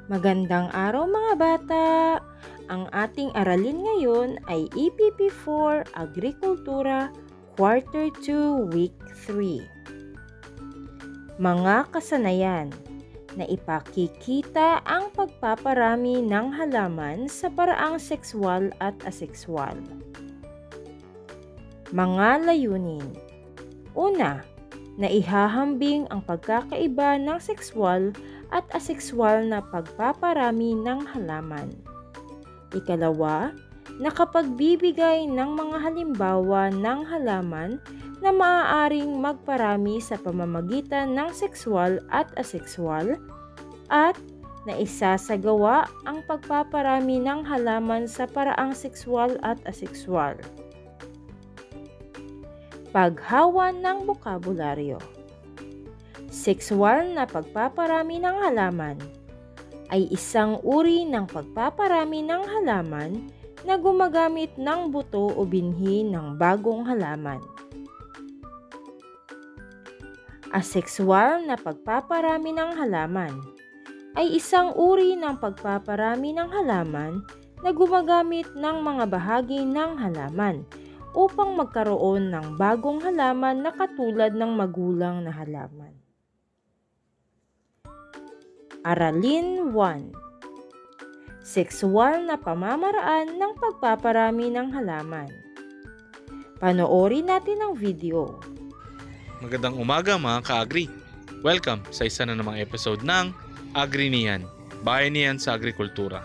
Magandang araw mga bata! Ang ating aralin ngayon ay EPP4 Agrikultura Quarter 2 Week 3. Mga kasanayan na ipakikita ang pagpaparami ng halaman sa paraang sekswal at asekswal. Mga layunin. Una, na ihahambing ang pagkakaiba ng sekswal at asekswal na pagpaparami ng halaman. Ikalawa, nakapagbibigay ng mga halimbawa ng halaman na maaaring magparami sa pamamagitan ng sekswal at asekswal at naisasagawa ang pagpaparami ng halaman sa paraang sekswal at asekswal. Paghawa ng bokabularyo. Sekswal na pagpaparami ng halaman ay isang uri ng pagpaparami ng halaman na gumagamit ng buto o binhi ng bagong halaman. Asekswal na pagpaparami ng halaman ay isang uri ng pagpaparami ng halaman na gumagamit ng mga bahagi ng halaman upang magkaroon ng bagong halaman na katulad ng magulang na halaman. Aralin 1. Sekswal na pamamaraan ng pagpaparami ng halaman. Panoorin natin ang video. Magandang umaga mga ka-agri. Welcome sa isa na namang episode ng Agri Niyan, Bayanihan sa Agrikultura.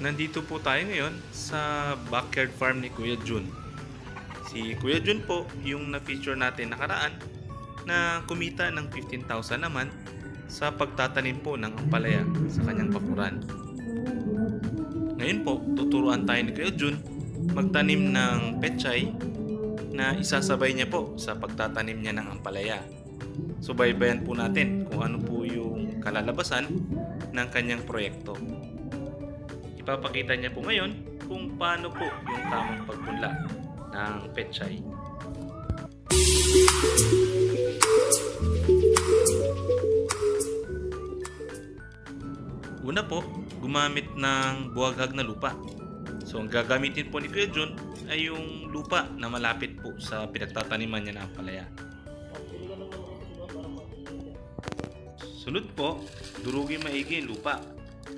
Nandito po tayo ngayon sa backyard farm ni Kuya Jun. Si Kuya Jun po yung na-feature natin nakaraan na kumita ng 15,000 naman sa pagtatanim po ng ampalaya sa kanyang bakuran. Ngayon po, tuturuan tayo ni Kuya Jun magtanim ng pechay na isasabay niya po sa pagtatanim niya ng ampalaya. Subaybayan po natin kung ano po yung kalalabasan ng kanyang proyekto. Ipapakita niya po ngayon kung paano po yung tamang pagpunla ng pechay. Una po, gumamit ng buhaghag na lupa. So ang gagamitin po ni Kuya Jun ay yung lupa na malapit po sa pinagtataniman niya ng ampalaya. Sunod po, durugin maigi yung lupa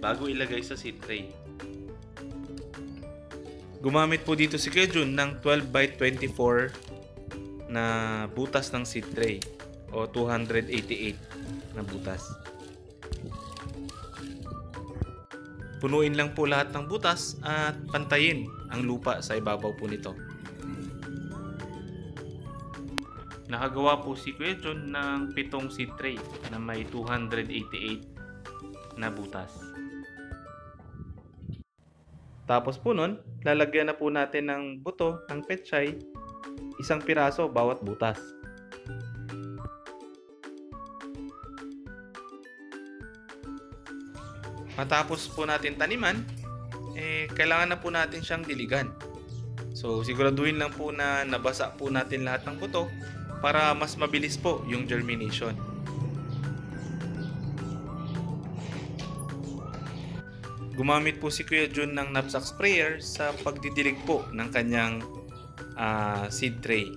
bago ilagay sa seed tray. Gumamit po dito si Kuya Jun ng 12x24 na butas ng seed tray o 288 na butas. Punuin lang po lahat ng butas at pantayin ang lupa sa ibabaw po nito. Nakagawa po si Kuya Jun ng 7 seed tray na may 288 na butas. Tapos po nun, lalagyan na po natin ng buto ng pechay, 1 piraso bawat butas. Matapos po natin taniman, kailangan na po natin siyang diligan. So siguraduhin lang po na nabasa po natin lahat ng buto para mas mabilis po yung germination. Gumamit po si Kuya Jun ng knapsack sprayer sa pagdidilig po ng kanyang seed tray.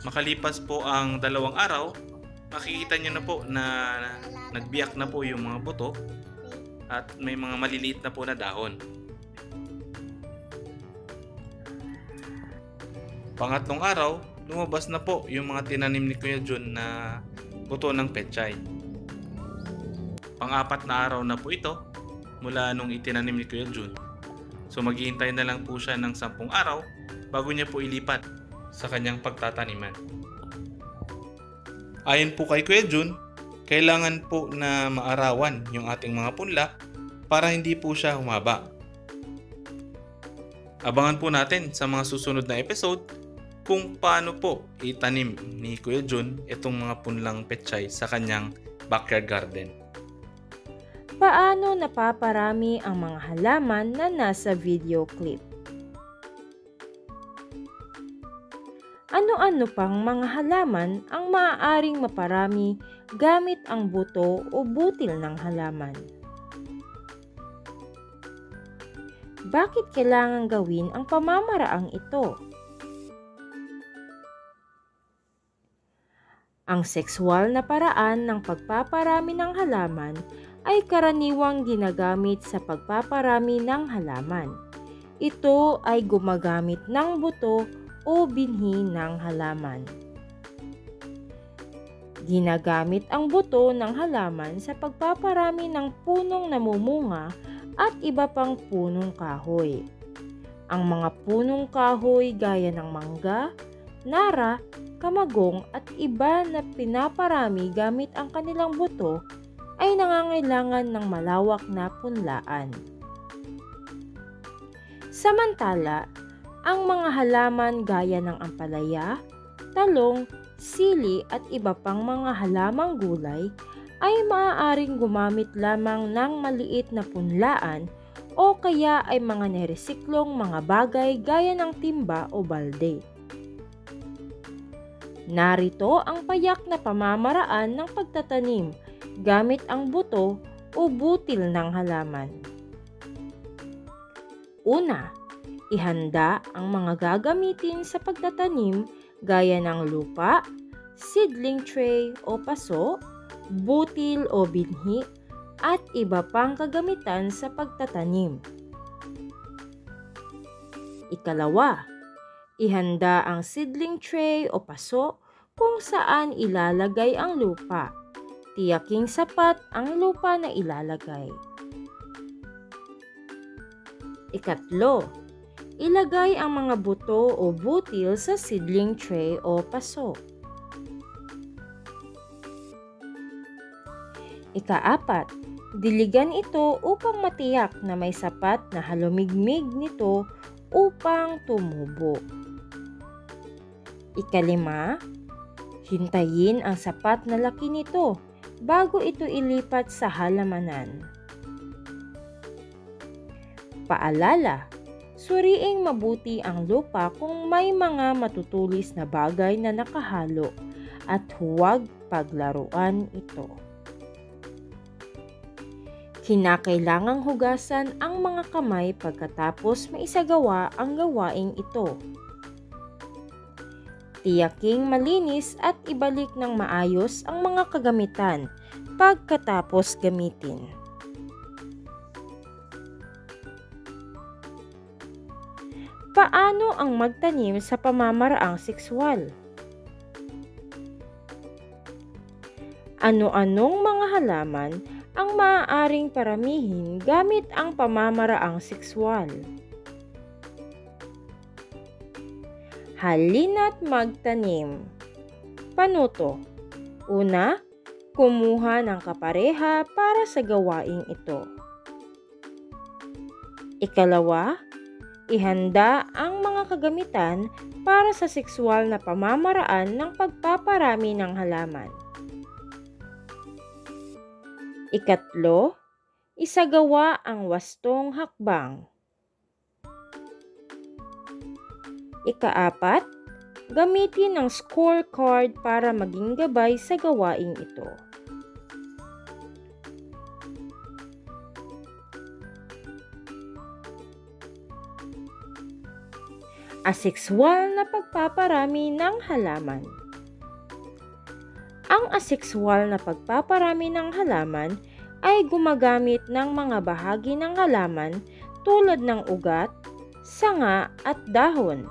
Makalipas po ang 2 araw, makikita nyo na po na nagbiyak na po yung mga buto at may mga maliliit na po na dahon. Pangatlong araw, lumabas na po yung mga tinanim ni Kuya Jun na buto ng pechay. Pang-4 na araw na po ito mula nung itinanim ni Kuya Jun. So maghihintay na lang po siya ng 10 araw bago niya po ilipat sa kanyang pagtataniman. Ayon po kay Kuya Jun, kailangan po na maarawan yung ating mga punla para hindi po siya humaba. Abangan po natin sa mga susunod na episode kung paano po itanim ni Kuya Jun itong mga punlang pechay sa kanyang backyard garden. Paano napaparami ang mga halaman na nasa video clip? Ano-ano pang mga halaman ang maaaring maparami gamit ang buto o butil ng halaman? Bakit kailangan gawin ang pamamaraang ito? Ang sexual na paraan ng pagpaparami ng halaman ay karaniwang ginagamit sa pagpaparami ng halaman. Ito ay gumagamit ng buto o binhi ng halaman. Ginagamit ang buto ng halaman sa pagpaparami ng punong namumunga at iba pang punong kahoy. Ang mga punong kahoy gaya ng mangga, nara, kamagong at iba na pinaparami gamit ang kanilang buto ay nangangailangan ng malawak na punlaan. Samantala, ang mga halaman gaya ng ampalaya, talong, sili at iba pang mga halamang gulay ay maaaring gumamit lamang ng maliit na punlaan o kaya ay mga neresiklong mga bagay gaya ng timba o balde. Narito ang payak na pamamaraan ng pagtatanim gamit ang buto o butil ng halaman. Una, ihanda ang mga gagamitin sa pagtatanim gaya ng lupa, seedling tray o paso, butil o binhi, at iba pang kagamitan sa pagtatanim. Ikalawa, ihanda ang seedling tray o paso kung saan ilalagay ang lupa. Tiyaking sapat ang lupa na ilalagay. Ikatlo, ilagay ang mga buto o butil sa seedling tray o paso. Ikaapat, diligan ito upang matiyak na may sapat na halumigmig nito upang tumubo. Ikalima, hintayin ang sapat na laki nito bago ito ilipat sa halamanan. Paalala, suriing mabuti ang lupa kung may mga matutulis na bagay na nakahalo at huwag paglaruan ito. Kinakailangang hugasan ang mga kamay pagkatapos maisagawa ang gawaing ito. Tiyaking malinis at ibalik ng maayos ang mga kagamitan pagkatapos gamitin. Paano ang magtanim sa pamamaraang sexual? Ano-anong mga halaman ang maaaring paramihin gamit ang pamamaraang sexual? Halina't magtanim. Panuto. Una, kumuha ng kapareha para sa gawaing ito. Ikalawa, ihanda ang mga kagamitan para sa sexual na pamamaraan ng pagpaparami ng halaman. Ikatlo, isagawa ang wastong hakbang. Ikaapat, gamitin ang scorecard para maging gabay sa gawaing ito. Asexual na pagpaparami ng halaman. Ang asexual na pagpaparami ng halaman ay gumagamit ng mga bahagi ng halaman tulad ng ugat, sanga at dahon.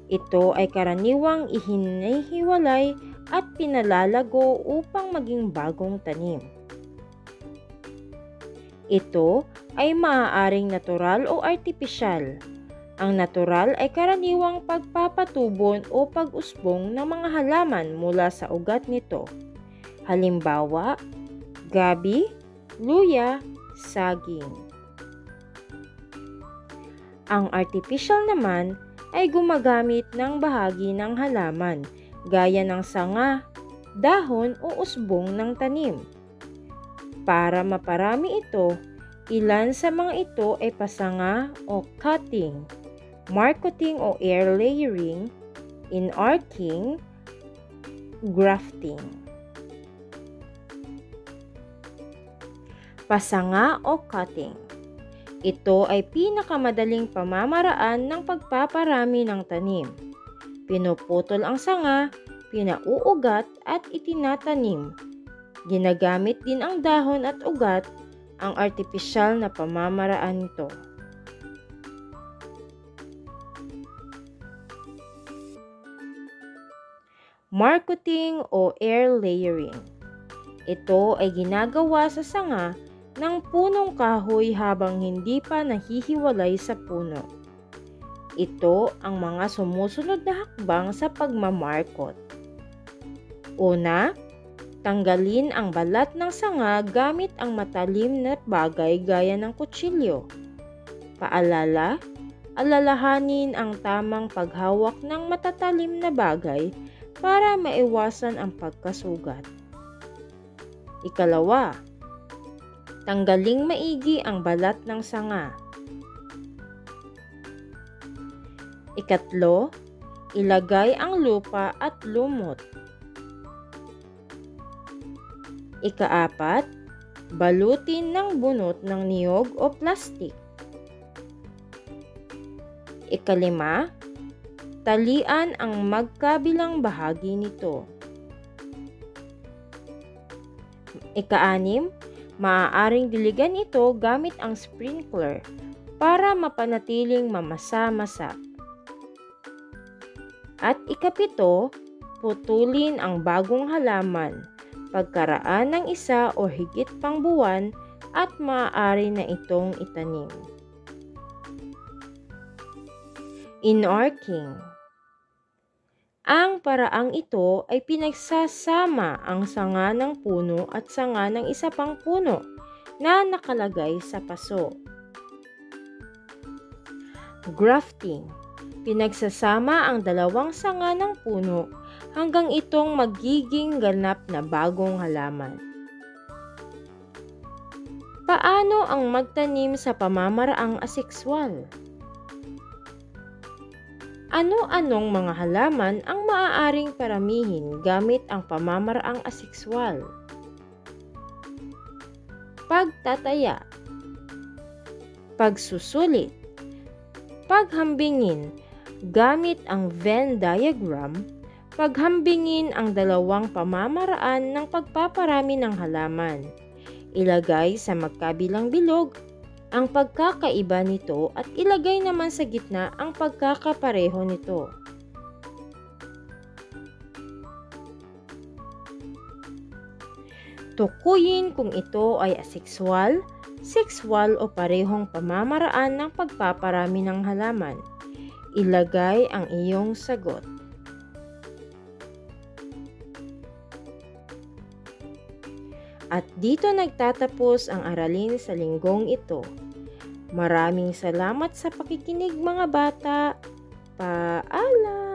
Ito ay karaniwang ihinihiwalay at pinalalago upang maging bagong tanim. Ito ay maaaring natural o artipisyal. Ang natural ay karaniwang pagpapatubon o pag-usbong ng mga halaman mula sa ugat nito. Halimbawa, gabi, luya, saging. Ang artificial naman ay gumagamit ng bahagi ng halaman gaya ng sanga, dahon o usbong ng tanim. Para maparami ito, ilan sa mga ito ay pasanga o cutting, marcoting o air layering, Inarking, grafting. Pasanga o cutting. Ito ay pinakamadaling pamamaraan ng pagpaparami ng tanim. Pinuputol ang sanga, pinauugat at itinatanim. Ginagamit din ang dahon at ugat, ang artipisyal na pamamaraan nito. Marcoting o air layering. Ito ay ginagawa sa sanga ng punong kahoy habang hindi pa nahihiwalay sa puno. Ito ang mga sumusunod na hakbang sa pagmamarkot. Una, tanggalin ang balat ng sanga gamit ang matalim na bagay gaya ng kutsilyo. Paalala, alalahanin ang tamang paghawak ng matatalim na bagay para maiwasan ang pagkasugat. Ikalawa, tanggaling maigi ang balat ng sanga. Ikatlo, ilagay ang lupa at lumot. Ikaapat, balutin ng bunot ng niyog o plastik. Ikalima, talian ang magkabilang bahagi nito. Ikaanim, maaaring diligan ito gamit ang sprinkler para mapanatiling mamasa-masa. At ikapito, putulin ang bagong halaman pagkaraan ng isa o higit pang buwan at maaari na itong itanim. Inarking. Ang paraang ito ay pinagsasama ang sanga ng puno at sanga ng isa pang puno na nakalagay sa paso. Grafting. Pinagsasama ang dalawang sanga ng puno hanggang itong magiging ganap na bagong halaman. Paano ang magtanim sa pamamaraang asekswal? Ano-anong mga halaman ang maaaring paramihin gamit ang pamamaraang asekswal? Pagtataya, pagsusulit, paghambingin gamit ang Venn diagram, paghambingin ang dalawang pamamaraan ng pagpaparami ng halaman. Ilagay sa magkabilang bilog ang pagkakaiba nito at ilagay naman sa gitna ang pagkakapareho nito. Tukuyin kung ito ay asekswal, sekswal o parehong pamamaraan ng pagpaparami ng halaman. Ilagay ang iyong sagot. At dito nagtatapos ang aralin sa linggong ito. Maraming salamat sa pakikinig mga bata. Paalam!